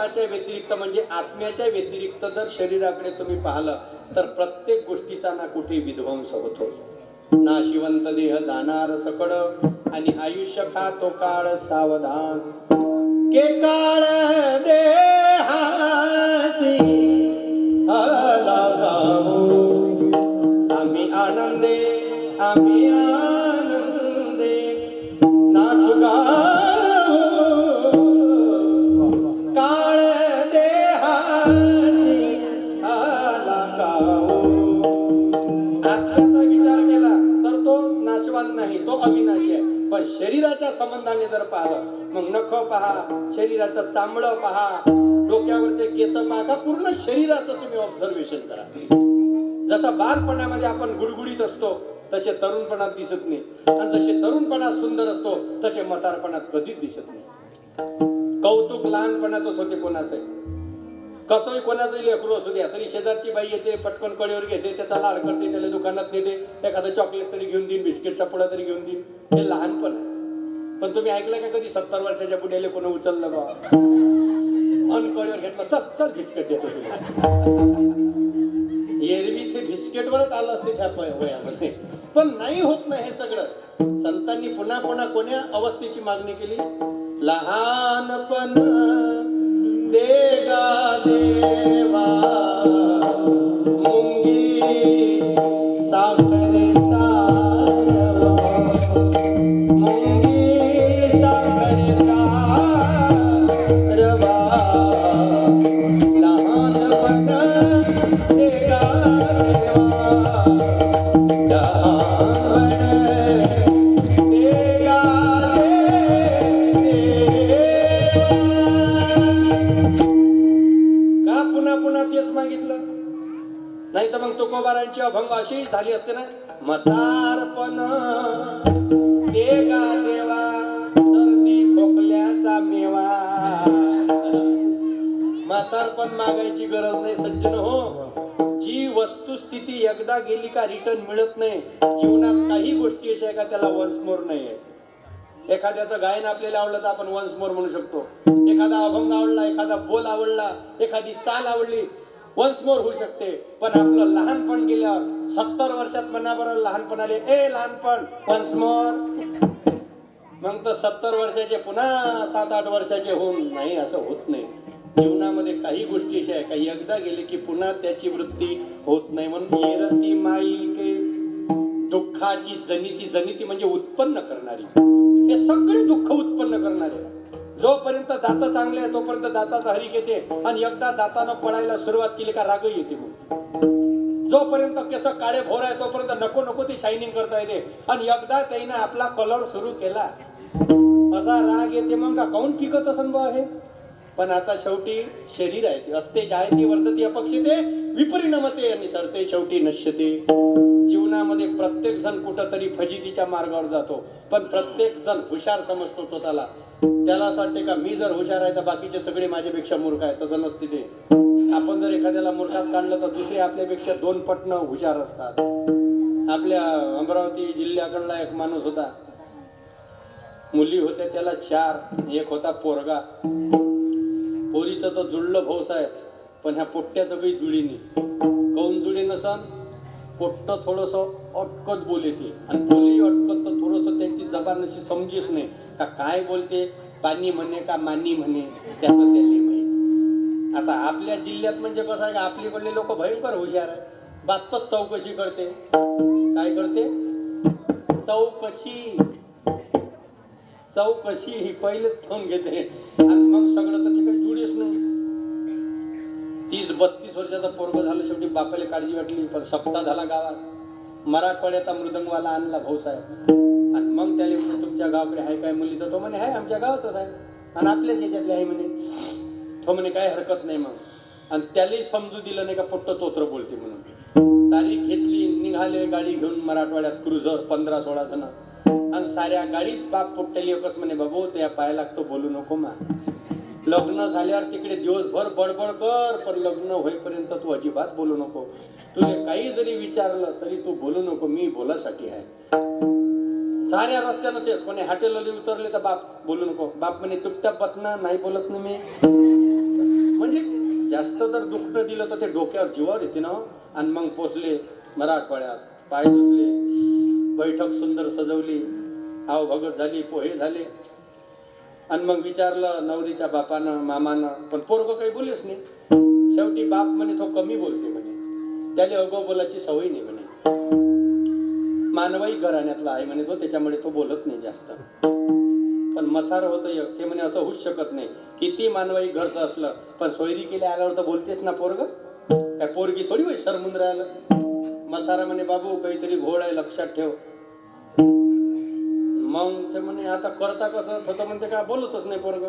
स्वतःच्या व्यतिरिक्त म्हणजे आत्म्याच्या व्यतिरिक्त जर शरीराकडे तुम्ही पाहिलं तर प्रत्येक गोष्टीचा ना कुठे विध्वंस होतो, नाशिवंत देह जाणार सकड आणि आयुष्य खातो काळ सावधान के काळ देहासी आलागाऊ आम्ही आनंदे नाचू गाऊ काळ देहासी आलागाऊ. आत्म्याचा विचार केला तर तो नाशवान नाही, तो अविनाशी आहे. पण शरीराच्या संबंधाने जर पाहिलं मग नख पहा, शरीराचं चामडं पहा, डोक्यावरचे केस पहा, का पूर्ण शरीराचं तुम्ही ऑब्झर्वेशन करा. जसं बालपणामध्ये आपण गुडगुडीत असतो तसे तरुणपणात दिसत नाही, आणि जसे तरुणपणात सुंदर असतो तसे म्हातारपणात कधीच दिसत नाही. कौतुक लहानपणातच होते कोणाचं, कसंही कोणाचंही लेकरू असू द्या तरी शेजारची बाई येते, पटकन कळीवर घेते, त्याचा लाड करते, त्याला दुकानात नेते, एखादं चॉकलेट तरी घेऊन देईन, बिस्किटचा पुडा तरी घेऊन देईन. हे लहानपण आहे. पण तुम्ही ऐकलं का कधी 70 वर्षाच्या बुड्याला कोण उचललं बा अन कळीवर घेतलं, चल चल बिस्किट देतो तुला. एरवी ते बिस्किटवरच आलं असते त्या वयामध्ये, पण नाही होत नाही हे सगळं. संतांनी पुन्हा पुन्हा कोण्या अवस्थेची मागणी केली? लहानपण देगा देवा मुंगी साखरेचा मुंगी साखरेचा रवा लहानपण देगा देवा नाही तर मग तुकोबारांची अभंग अशी झाली असते ना, म्हातारपण देगा देवा सर्दी खोकल्याचा मेवा. म्हातारपण मागायची गरज नाही सज्जन हो. जी वस्तुस्थिती एकदा गेली का रिटर्न मिळत नाही. जीवनात काही गोष्टी अशा आहे का त्याला वन्स मोर नाही आहे. एखाद्याचं गायन आपल्याला आवडलं तर आपण वन्स मोर म्हणू शकतो. एखादा अभंग आवडला, एखादा बोल आवडला, एखादी चाल आवडली, वन्स मोर होऊ शकते. पण आपलं लहानपण गेल्यावर 70 वर्षात म्हणा बरं लहानपण आले, ए लहानपण वन्स मोर. मग तर 70 वर्षाचे पुन्हा 7-8 वर्षाचे होऊन नाही, असं होत नाही. जीवनामध्ये काही गोष्टी अशा आहे काही एकदा गेले की पुन्हा त्याची वृत्ती होत नाही. म्हणून येरती माई के दुःखाची जनिती, जनिती म्हणजे उत्पन्न करणारी, हे सगळे दुःख उत्पन्न करणारे. जोपर्यंत दात चांगले आहे तोपर्यंत दाताचा हरिक येते, आणि एकदा दातानं पडायला सुरुवात केली का राग येते. जोपर्यंत केस काळे भोर आहे तोपर्यंत नको नको ती शायनिंग करता येते, आणि एकदा त्याने आपला कलर सुरू केला असा राग येते. मग का काऊन पिकत असन बा हे. पण आता शेवटी शरीर आहे ते असते, जायते वर्धते अपक्षते विपरिणमते आणि सरते शेवटी नश्यते. जीवनामध्ये प्रत्येक जण कुठंतरी फजितीच्या मार्गावर जातो, पण प्रत्येक जण हुशार समजतो स्वतःला. त्याला असं वाटते का मी जर हुशार आहे तर बाकीचे सगळे माझ्यापेक्षा मूर्ख आहे. तसं नसते ते. आपण जर एखाद्याला मूर्खात काढलं तर दुसरे आपल्यापेक्षा 2 पटनं हुशार असतात. आपल्या अमरावती जिल्ह्याकडला एक माणूस होता, मुली होत्या त्याला 4, एक होता पोरगा. पोरीचं तर जुळलं भाऊस आहे, पण ह्या पोट्ट्याचं काही जुळी नाही. काऊन जुळी नसन? पोट्ट थोडस अटकत बोले ती, आणि बोली अटकत तर थोडस त्याची जबान अशी समजीच नाही का काय बोलते, पाणी म्हणे का मानी म्हणे, त्याचं त्याला माहिती. आता आपल्या जिल्ह्यात म्हणजे कसं आहे का आपलीकडले लोक भयंकर हुशार आहे. बातच चौकशी करते. काय करते? चौकशी ही पहिलेच ठेवून घेते, आणि मग सगळं तर तिकडे जुळीच नाही. 30-32 वर्षाचा पोरग झालं, शेवटी बापाला काळजी वाटली. पण सप्ताह झाला गावात, मराठवाड्याचा मृदंगवाला आणला भाऊसाहेब, आणि मग त्याला म्हणून तुमच्या गावाकडे आहे काय मुली? तर तो म्हणे आहे आमच्या गावातच आहे, आणि आपल्याच ह्याच्यातले आहे म्हणे. तो म्हणे काय हरकत नाही मग. आणि त्यालाही समजू दिलं नाही का पोट्ट तोत्र बोलते म्हणून. तारीख घेतली, निघाले गाडी घेऊन मराठवाड्यात क्रुझर 15-16 जण, आणि साऱ्या गाडीत बाप पोट्ट्याली एकच म्हणे बाबू त्या पाया लागतो बोलू नको मा. लग्न झाल्यावर तिकडे दिवसभर बडबड कर, पण लग्न होईपर्यंत तू अजिबात बोलू नको. तुला काही जरी विचारलं तरी तू बोलू नको, मी बोलासाठी आहे. साऱ्या रस्त्यानं तेच. कोणी हॉटेलला उतरले तर बाप बोलू नको. बाप म्हणे तुपत्या पत्ना नाही बोलत नाही मी. म्हणजे जास्त जर दुखणं दिलं तर ते डोक्यावर जीवावर येते ना. आणि मग पोचले मराठवाड्यात, पाय धुतले, बैठक सुंदर सजवली, हाव भगत झाली, पोहे झाले. आणि मग विचारलं नवरीच्या बापानं मामानं, पण पोरगं काही बोललेच नाही. शेवटी बाप म्हणे तो कमी बोलते म्हणे, त्याला अगो बोलायची सवय नाही म्हणे, मानवाई घराण्यातला आहे म्हणे तो, त्याच्यामुळे तो बोलत नाही जास्त. पण मथार होतं एक, ते म्हणे असं होऊच शकत नाही, किती मानवाई घरचं असलं पण सोयरी केल्या आल्यावर तर बोलतेच ना पोरग, काय पोरगी थोडी वय सरमून राहिलं. मथारा म्हणे बाबू काहीतरी घोड आहे लक्षात ठेव. मग ते म्हणे आता करता कसं, होतं म्हणते काय बोलतच नाही पोरग.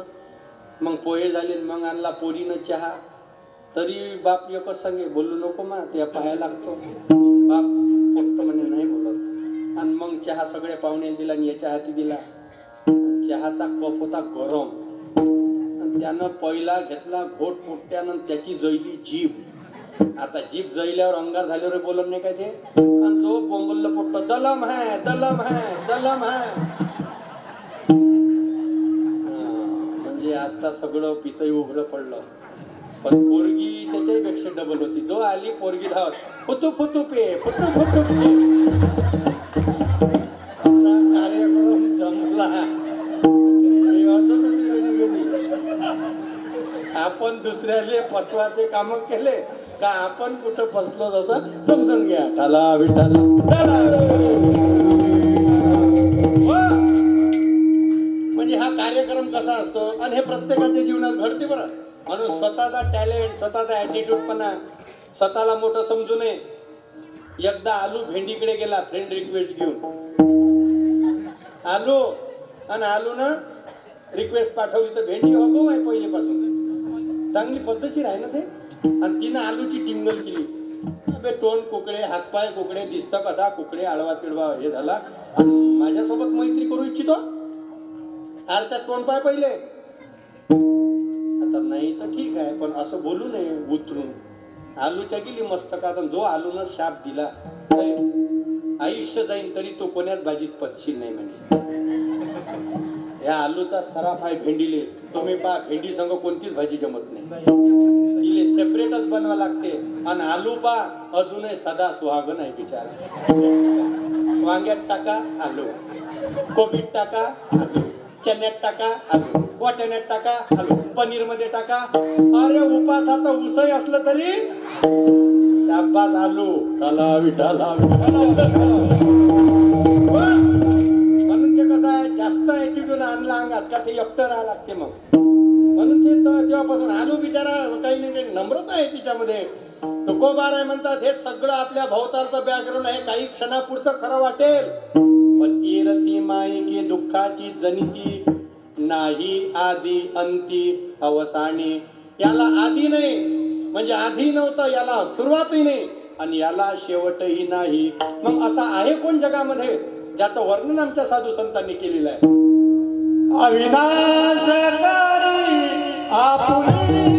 मग पोहे झाले, मग आणला पोरीनं चहा. तरी बाप एकच सांगे बोलू नको मा, ते पाहायला लागतो. बाप फक्त म्हणे नाही बोलत. आणि मग चहा सगळ्या पाहुण्याला दिला आणि याच्या हाती दिला. चहाचा कप होता गरम, आणि त्यानं पहिला घेतला घोट पोट्यानं, त्याची जैली जीभ. आता जीभ जैल्यावर अंगार झाल्यावर बोलत नाही काय ते. आणि जो बोंबलला पोट्ट दलम है दलम है दलम है. म्हणजे आता सगळं पितही उघडं पडलं. पण पोरगी त्याच्याही पेक्षा डबल होती. जो आली पोरगी धावत, फुतू फुतू पे फुतू फुतू पे. कार्यक्रम जमला. आपण दुसऱ्याले पचवाचे काम केले का आपण कुठं फसलो जसं समजून घ्या. टाला विठाला म्हणजे हा कार्यक्रम कसा असतो आणि हे प्रत्येकाच्या जीवनात घडते बरं. म्हणून स्वतःचा टॅलेंट, स्वतःचा ॲटिट्यूड पण स्वतःला मोठं समजू नये. एकदा आलू भेंडीकडे गेला फ्रेंड रिक्वेस्ट घेऊन. आलू आणि आलूनं रिक्वेस्ट पाठवली तर भेंडी अगो आहे पहिलेपासून, चांगली पद्धतशीर आहे ना ते. आणि तिनं आलूची टिंगल केली. अबे तोंड कुकडे, हातपाय कुकडे, दिसतं कसा कुकडे, आडवा तिडवा हे झाला. आणि माझ्यासोबत मैत्री करू इच्छितो, आरशात तोंड पाय पहिले. आता नाही तर ठीक आहे, पण असं बोलू नये उतरून. आलूच्या गेली मस्तकात. जो आलूनं शाप दिला आयुष्य जाईन तरी तो कोण्याच भाजीत पचशील नाही म्हणे. या आलूचा सराफ आहे भेंडीले. तुम्ही पहा भेंडी संग कोणतीच भाजी जमत नाही, तिले सेपरेटच बनवा लागते. आणि आलू पहा अजूनही सदा सुहागन आहे बिचारा. वांग्यात टाका आलू, कोबीत टाका आलू, चण्यात टाका आलू, वाटाण्यात टाका आलू, पनीर मध्ये टाका. अरे उपासाचा उसय असलं तरी शाबास आलू. टाला विठाला म्हणून ते कसं आहे, जास्त ॲटिट्यूड आणला अंगात का ते एकटं राहावं लागते. मग म्हणून ते तेव्हापासून आलू बिचारा काही नाही काही नम्रता आहे तिच्यामध्ये. तुकोबार आहे म्हणतात, हे सगळं आपल्या भोवतालचं बॅकग्राऊंड आहे. काही क्षणापुरतं खरं वाटेल, पण इरती माईकी दुःखाची जनिती नाही आदी अंती अवसानी. याला आधी नाही म्हणजे आधी नव्हतं, याला सुरुवातही नाही आणि याला शेवटही नाही. मग असा आहे कोण जगामध्ये ज्याचं वर्णन आमच्या साधू संतांनी केलेलं आहे. अविनाशकारी आपुले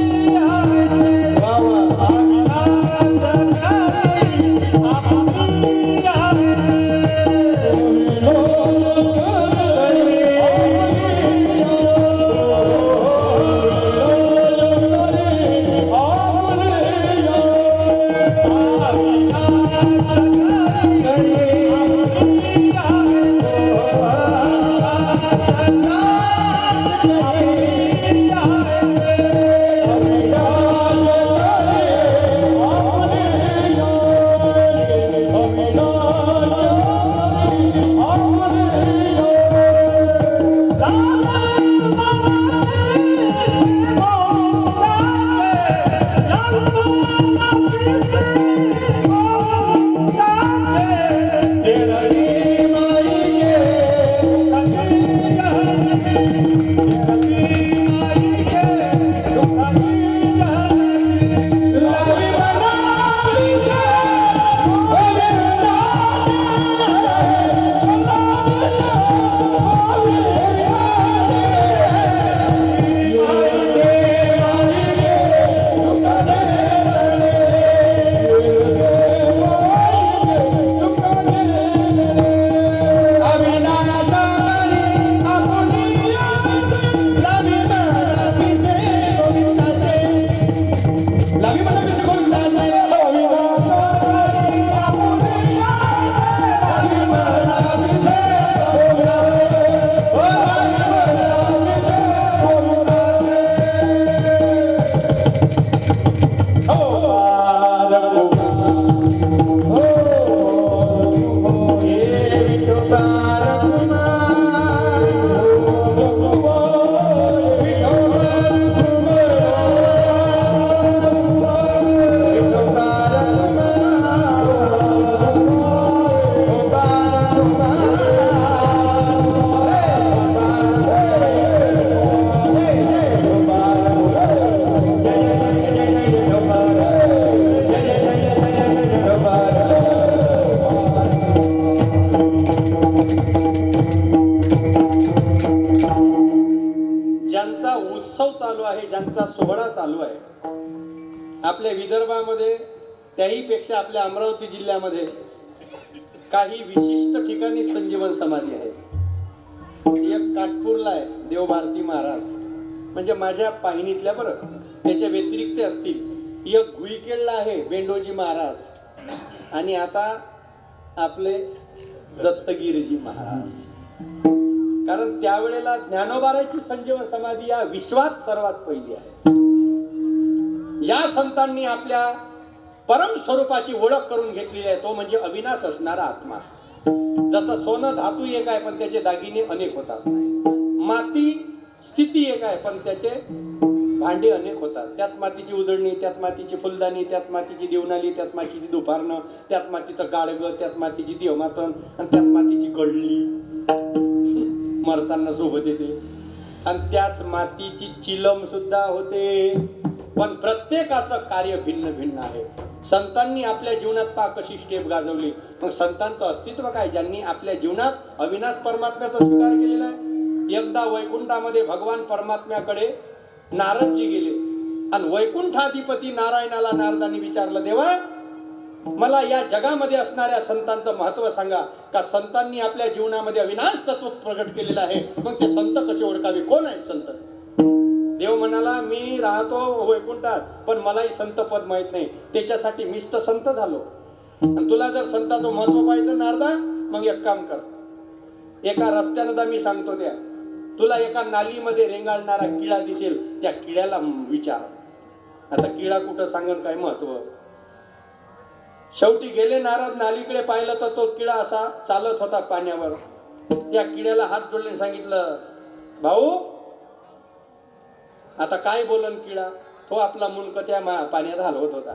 आपल्या विदर्भामध्ये त्याहीपेक्षा आपल्या अमरावती जिल्ह्यामध्ये काही विशिष्ट ठिकाणी संजीवन समाधी आहे. एक काटपूरला आहे देवभारती महाराज, म्हणजे माझ्या पाहिणीतल्या बरं. त्याच्या व्यतिरिक्त असतील एक घुईकेळला आहे बेंडोजी महाराज, आणि आता आपले दत्तगिरीजी महाराज. कारण त्यावेळेला ज्ञानोबाराची संजीवन समाधी या विश्वात सर्वात पहिली आहे. या संतांनी आपल्या परम स्वरूपाची ओळख करून घेतलेली आहे, तो म्हणजे अविनाश असणारा आत्मा. जसं सोनं धातू एक आहे पण त्याचे दागिने अनेक होतात, माती स्थिती एक आहे पण त्याचे भांडे अनेक होतात. त्यात मातीची उजळणी, त्यात मातीची फुलदाणी, त्यात मातीची दिवनाली, त्यात मातीची दुपारणं, त्यात मातीचं गाडगं, त्यात मातीची देवमातन, आणि त्यात मातीची गडली मरताना सोबत येते, आणि त्याच मातीची चिलम सुद्धा होते. पण प्रत्येकाचं कार्य भिन्न भिन्न आहे. संतांनी आपल्या जीवनात पा कशी स्टेप गाजवली. मग संतांचं अस्तित्व काय? ज्यांनी आपल्या जीवनात अविनाश परमात्म्याचा स्वीकार केलेला आहे. एकदा वैकुंठामध्ये भगवान परमात्म्याकडे नारदजी गेले आणि वैकुंठाधिपती नारायणाला नारदांनी विचारलं, देवा मला या जगामध्ये असणाऱ्या संतांचं महत्व सांगा. का संतांनी आपल्या जीवनामध्ये अविनाश तत्व प्रगट केलेलं आहे, मग ते संत कसे ओळखावे, कोण आहेत संत? देव म्हणाला, मी राहतो वैकुंठात पण मलाही संत पद माहित नाही, त्याच्यासाठी मीच तर संत झालो. आणि तुला जर संताचं महत्व पाहिजे नारदा, मग एक काम कर, एका रस्त्यानं मी सांगतो त्या, तुला एका नालीमध्ये रेंगाळणारा किडा दिसेल, त्या किड्याला विचार. आता किडा कुठं सांगन काय महत्व. शेवटी गेले नारद, नालीकडे पाहिलं तर तो किडा असा चालत होता पाण्यावर. त्या किड्याला हात जोडले सांगितलं, भाऊ आता काय बोलन किडा. तो आपला मुंडक त्या पाण्यात हलवत होता.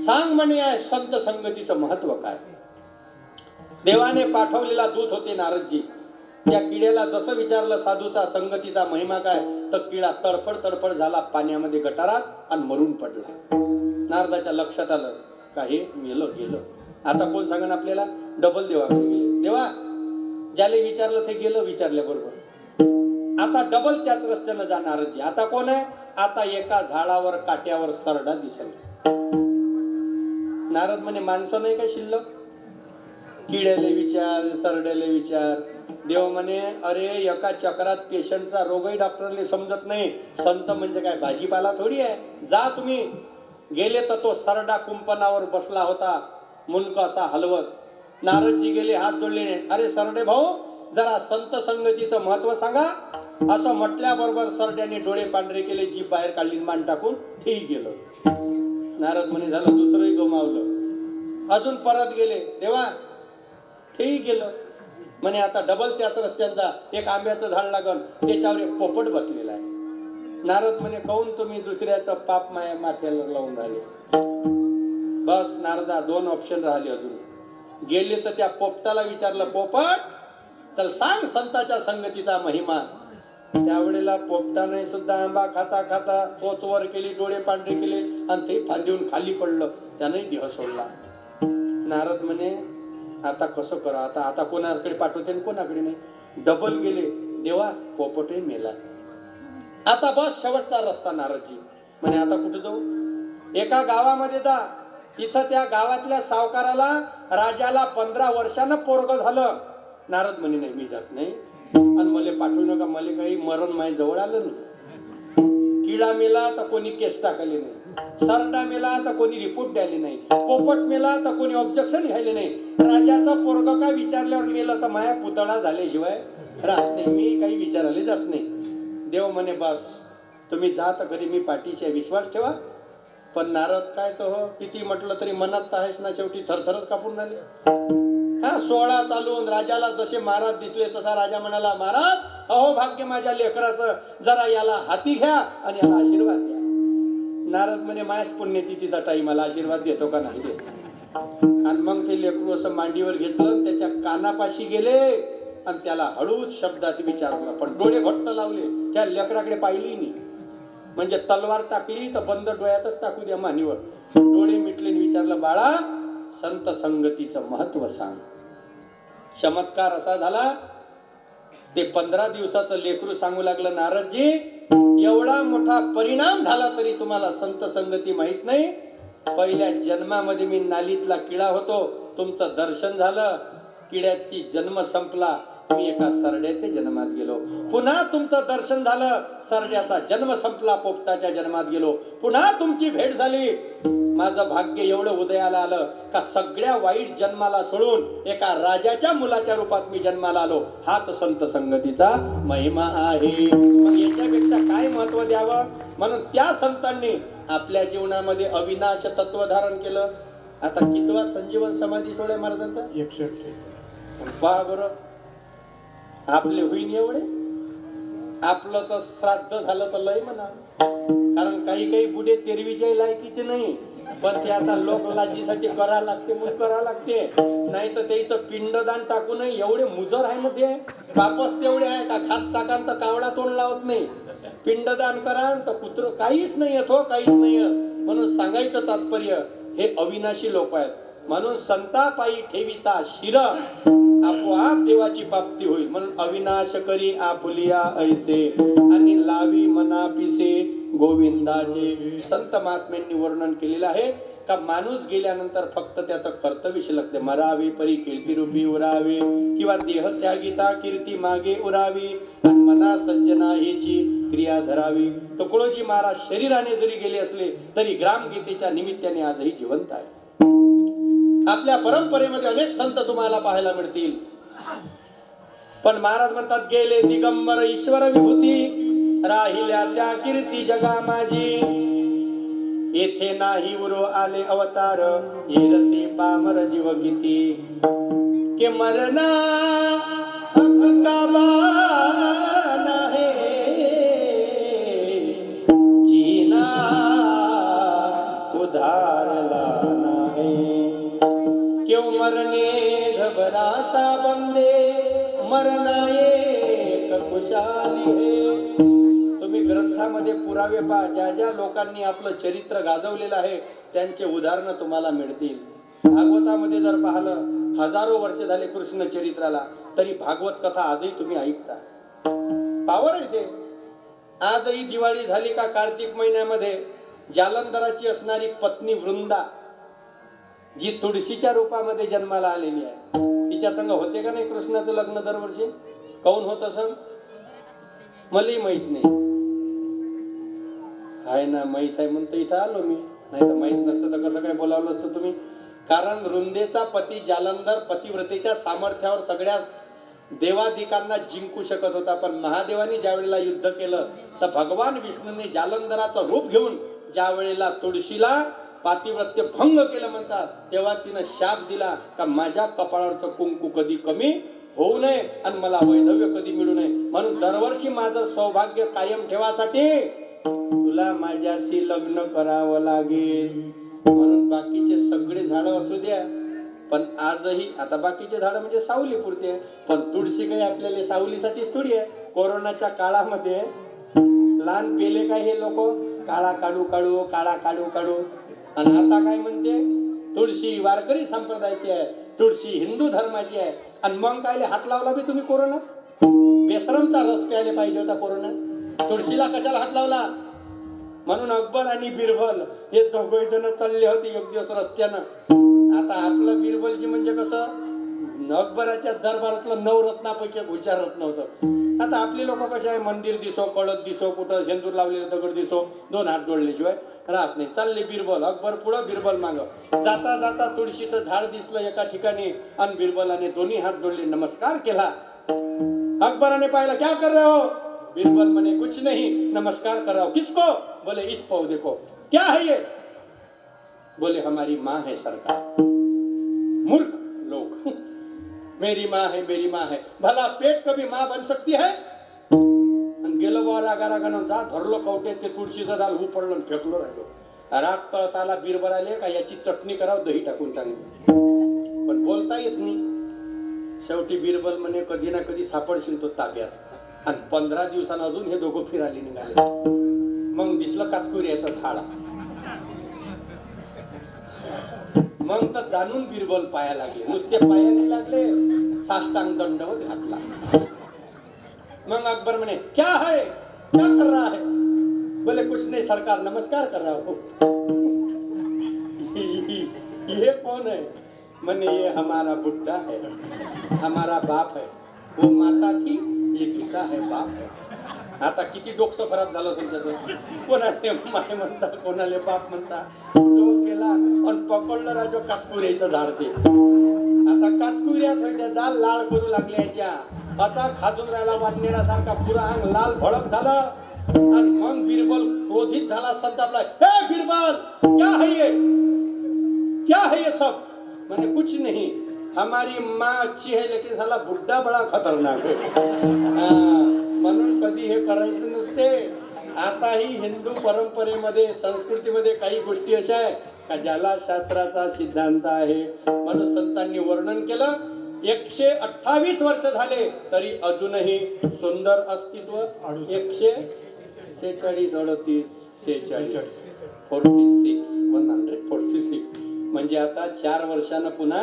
सांग म्हणे या संत संगतीचं महत्व काय. देवाने पाठवलेला दूत होते नारदजी. त्या किड्याला जसं विचारलं साधूचा संगतीचा महिमा काय, तर किडा तडफड तडफड झाला पाण्यामध्ये गटारात आणि मरून पडला. नारदाच्या लक्षात आलं का हे मेलं गेलं. आता कोण सांगन आपल्याला. डबल देवाकडे गेले. देवा ज्याला विचारलं ते गेलं विचारल्याबरोबर. आता डबल त्याच रस्त्यानं जा नारदजी. आता कोण आहे? आता एका झाडावर काट्यावर सरडा दिसेल. नारद म्हणे माणसं नाही काय शिल्लक. किड्याले विचार, सरड्याले विचार. देव म्हणे अरे एका चक्रात पेशंटचा रोगही डॉक्टरले समजत नाही. संत म्हणजे काय भाजीपाला थोडी आहे. जा तुम्ही. गेले तर तो सरडा कुंपणावर बसला होता मुंडक असा हलवत. नारदजी गेले, हात जोडले. अरे सरडे भाऊ जरा संत संगतीचं महत्व सांगा. असं म्हटल्याबरोबर सरड्याने डोळे पांढरे केले, जीभ बाहेर काढली, मान टाकून तेही गेलं. नारद म्हणे झालं दुसरंही गमावलं. अजून परत गेले, देवा तेही गेलं. म्हणे आता डबल त्याच रस्त्यांचा एक आंब्याचं झाड लागल, त्याच्यावर एक पोपट बसलेला आहे. नारद म्हणे काहून तुम्ही दुसऱ्याचं पाप माया माथ्याला लावून राहिले. बस नारदा दोन ऑप्शन राहिले अजून. गेले तर त्या पोपटाला विचारलं, पोपट चल सांग संताच्या संगतीचा महिमा. त्यावेळेला पोपटाने सुद्धा आंबा खाता खाता चोच वर केली, डोळे पांढरे केले आणि ते फांदीहून खाली पडलं. त्याने देह सोडला. नारद म्हणे आता कसं करा. आता कोणाकडे पाठवते कोणाकडे नाही. डबल गेले, देवा पोपटही मेला. आता बस शेवटचा रस्ता. नारदजी म्हणे आता कुठे जाऊ. एका गावामध्ये जा. तिथं त्या गावातल्या सावकाराला राजाला 15 वर्षानं पोरग झालं. नारद म्हणे नाही मी जात नाही आणि मला पाठवू नका, मला काही मरण माझ्या जवळ आलं नाही. किडा मेला तर कोणी केस टाकले नाही, सरडा मेला तर कोणी रिपोर्ट द्यायले नाही, पोपट मेला तर कोणी ऑब्जेक्शन घ्यायले नाही. राजाचा पोरग काय विचारल्यावर मेलं तर माया पुतळा झाल्याशिवाय राहत नाही. मी काही विचारायला जात नाही. देव म्हणे बस तुम्ही जा तर खरी, मी पाठीशी विश्वास ठेवा. पण नारद कायच हो, किती म्हटलं तरी मनात तर आहेच ना. शेवटी थरथरच कापून आले. हा सोहळा चालून राजाला जसे महाराज दिसले तसा राजा म्हणाला, महाराज अहो भाग्य माझ्या लेकराचं, जरा याला हाती घ्या आणि याला आशीर्वाद द्या. नारद म्हणे मायाच पुण्यतिथीचा टाईम, मला आशीर्वाद देतो का नाही देत. आणि मग ते लेकरू असं मांडीवर घेतलं, त्याच्या कानापाशी गेले आणि त्याला हळूच शब्दात विचारलं. पण डोळे घट्ट लावले, त्या लेकराकडे पाहिली नाही. म्हणजे तलवार टाकली तर बंद डोळ्यातच टाकू द्या मानीवर. डोळे मिटले विचारलं, बाळा संत संगतीचं महत्व सांग. चमत्कार असा झाला, ते 15 दिवसाचं लेकरू सांगू लागलं, नारदजी एवढा मोठा परिणाम झाला तरी तुम्हाला संत संगती माहित नाही. पहिल्या जन्मामध्ये मी नालीतला किडा होतो, तुमचं दर्शन झालं, किड्याची जन्म संपला, मी एका सरड्याच्या जन्मात गेलो. पुन्हा तुमचं दर्शन झालं, सरड्याचा जन्म संपला, पोपटाच्या जन्मात गेलो. पुन्हा तुमची भेट झाली, माझं भाग्य एवढं उदयाला आलं का सगळ्या वाईट जन्माला सोडून एका राजाच्या मुलाच्या रूपात मी जन्माला आलो. हाच संत संगतीचा महिमा आहे. मग याच्यापेक्षा काय महत्व द्यावं? म्हणून त्या संतांनी आपल्या जीवनामध्ये अविनाश तत्व धारण केलं. आता कितवा संजीवन समाधी सोहळा महाराजांचा? 61. पहा बरं, आपले होईन एवढे? आपलं तर श्राद्ध झालं तर लय म्हणा, कारण काही काही बुडे तेरवीच्या लायकीचे नाही, पण ते आता लोक लाजीसाठी करा लागते म्हणून करा लागते. नाही तर त्याचं पिंडदान टाकू नये एवढे मुजर आहे मध्ये. पापस तेवढे आहे का घास टाकान तर कावडा तोंड लावत नाही, पिंडदान करा तर कुत्र काहीच नाही येत हो, काहीच नाही येत. म्हणून सांगायचं तात्पर्य, हे अविनाशी लोक आहेत. म्हणून संतापायी ठेविता शिर, आपोआप देवाची प्राप्ती होईल. म्हणून अविनाश करी आपुलिया ऐसे आणि लावी मना पिसे गोविंदाचे. संत महात्म्यांनी वर्णन केलेलं आहे का माणूस गेल्यानंतर फक्त त्याचं कर्तव्य शिल्लक, मरावे परी कीर्ती रूपी उरावे, किंवा देह त्यागिता कीर्ती मागे उरावी आणि मना सज्जना हीची क्रिया धरावी. तुकडोजी महाराज शरीराने जरी गेले असले तरी ग्रामगीतेच्या निमित्ताने आजही जिवंत आहे. आपल्या परंपरेमध्ये अनेक संत तुम्हाला पाहायला मिळतील, पण महाराज म्हणतात, गेले दिगंबर ईश्वर विभूती, राहिल्या त्या कीर्ती जगा माझी. येथे नाही उरो आले अवतार, येरते पामर जीव किती. के मरना हक का बान है, जीना उधार लाना है. क्यों मरने घबराता बंदे, मरना एक खुशाली है. तुम्ही ग्रंथामध्ये पुरावे पहा, ज्या ज्या लोकांनी आपलं चरित्र गाजवलेलं आहे त्यांचे उदाहरणं तुम्हाला मिळतील. भागवतामध्ये जर पाहिलं, हजारो वर्ष झाले कृष्ण चरित्राला, तरी भागवत कथा आजही तुम्ही ऐकता. पावर आहे ते. आजही दिवाळी झाली का कार्तिक महिन्यामध्ये जालंधराची असणारी पत्नी वृंदा, जी तुळशीच्या रूपामध्ये जन्माला आलेली आहे, तिच्या संग होते का नाही कृष्णाचं लग्न दरवर्षी? काऊन होत असं मलाही माहित नाही. आहे ना, माहित आहे म्हणून तर इथं आलो मी, नाही तर माहित नसतं तर कसं काय बोलावलं असतं तुम्ही. कारण वृंदेचा पती जालंधर पतिव्रतेच्या सामर्थ्यावर सगळ्या देवादिकांना जिंकू शकत होता, पण महादेवानी ज्या वेळेला युद्ध केलं तर भगवान विष्णूने जालंधराचं रूप घेऊन ज्या वेळेला तुळशीला पातिव्रत्य भंग केलं म्हणतात, तेव्हा तिनं शाप दिला का माझ्या कपाळावरचं कुंकू कधी कमी होऊ नये आणि मला वैधव्य कधी मिळू नये. म्हणून दरवर्षी माझं सौभाग्य कायम ठेवासाठी तुला माझ्याशी लग्न करावं लागेल. म्हणून बाकीचे सगळे झाडं असू द्या, पण आजही आता बाकीचे झाडं म्हणजे सावली पुरते, पण तुळशी काही आपल्याला सावलीसाठीच थोडी आहे. कोरोनाच्या काळामध्ये लहान पेले काय हे लोक काळा काढू काढू काळा काढू काढू, आणि आता काय म्हणते, तुळशी वारकरी संप्रदायाची आहे, तुळशी हिंदू धर्माची आहे. आणि मग काय हात लावला बी तुम्ही कोरोना? बेसरमचा रस प्यायला पाहिजे होता कोरोना, तुळशीला कशाला हात लावला? म्हणून अकबर आणि बिरबल हे दोघे जण चालले होते एक दिवस रस्त्यानं. आता आपलं बिरबलजी म्हणजे कसं, अकबराच्या दरबारातलं नवरत्नापैकी हुशार रत्न होतं. आता आपली लोक कसे आहे, मंदिर दिसो, कळत दिसो, कुठं शेंदूर लावलेलं दगड दिसो, दोन हात जोडल्याशिवाय राहत नाही. चालले बिरबल, अकबर पुढं बिरबल मागं. जाता जाता तुळशीचं झाड दिसलं एका ठिकाणी आणि बिरबलाने दोन्ही हात जोडले, नमस्कार केला. अकबराने पाहिला, क्या कर रहे हो? बिरबल म्हणे, कुछ नहीं, नमस्कार कर रहा हूं. किसको? बोले, इस पौधे को. क्या है ये? बोले, हमारी माँ है सरकार. मूर्ख लोग, मेरी माँ है, मेरी माँ है. भला पेट कभी माँ बन सकती है? गेलो बा रागा रागानं, जा धरलो कवटे ते तुळशीचं झाड पडलं फेकलो राहिलो. राग तर साला बिरबर आले का याची चटणी करावं दही टाकून चांगली, पण बोलता येत नाही. शेवटी बिरबल म्हणे, कधी ना कधी सापडशील तो ताब्यात. आणि 15 दिवसांना अजून हे दोघं फिरायला निघाले. मग दिसलं काचकुर्याचं झाड. मग तर जाणून बिरबल पाया लागले, नुसते पायाने लागले, साष्टांग दंडवत घातला. मग अकबर म्हणे, क्या है? क्या कर रहा है? बोले कुछ नहीं सरकार, नमस्कार कर रहा हूँ। ये कौन है? मैंने ये हमारा बुड्ढा है, हमारा बाप है। वो माता थी, ये पिता है, बाप है। आता किती डोकं खराब झालं असेल त्याचं. कोणाले माय म्हणता, कोणाले बाप म्हणता. जो केला आणि पकडलं राजो काचकुऱ्याचं झाड ते. आता काचकुऱ्याच व्हायच्या जाल लाड करू लागले याच्या. असा खाजून राहिला वाढण्यासारखा पुरा अंग लाल भडक झालं. आणि मग बिरबल क्रोधित झाला, संतापला. हे बिरबल, क्या है ये? क्या है ये सब? मैंने कुछ नहीं, हमारी माँ अच्छी है लेकिन साला बुड्ढा बड़ा खतरनाक है. म्हणून कधी हे करायचं नसते. आताही हिंदू परंपरेमध्ये, संस्कृतीमध्ये काही गोष्टी अशा आहे का ज्याला शास्त्राचा सिद्धांत आहे. म्हणून संतांनी वर्णन केलं. 128 वर्ष झाले तरी अजूनही सुंदर अस्तित्व. 146 38 46 146 म्हणजे आता 4 वर्षानं पुन्हा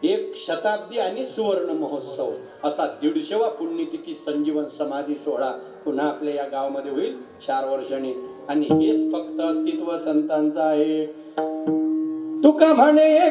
1 शताब्दी आणि सुवर्ण महोत्सव असा 150वा पुण्यतिथी संजीवन समाधी सोहळा पुन्हा आपल्या या गावामध्ये होईल 4 वर्षांनी. आणि हेच फक्त अस्तित्व संतांचं आहे. तुका म्हणे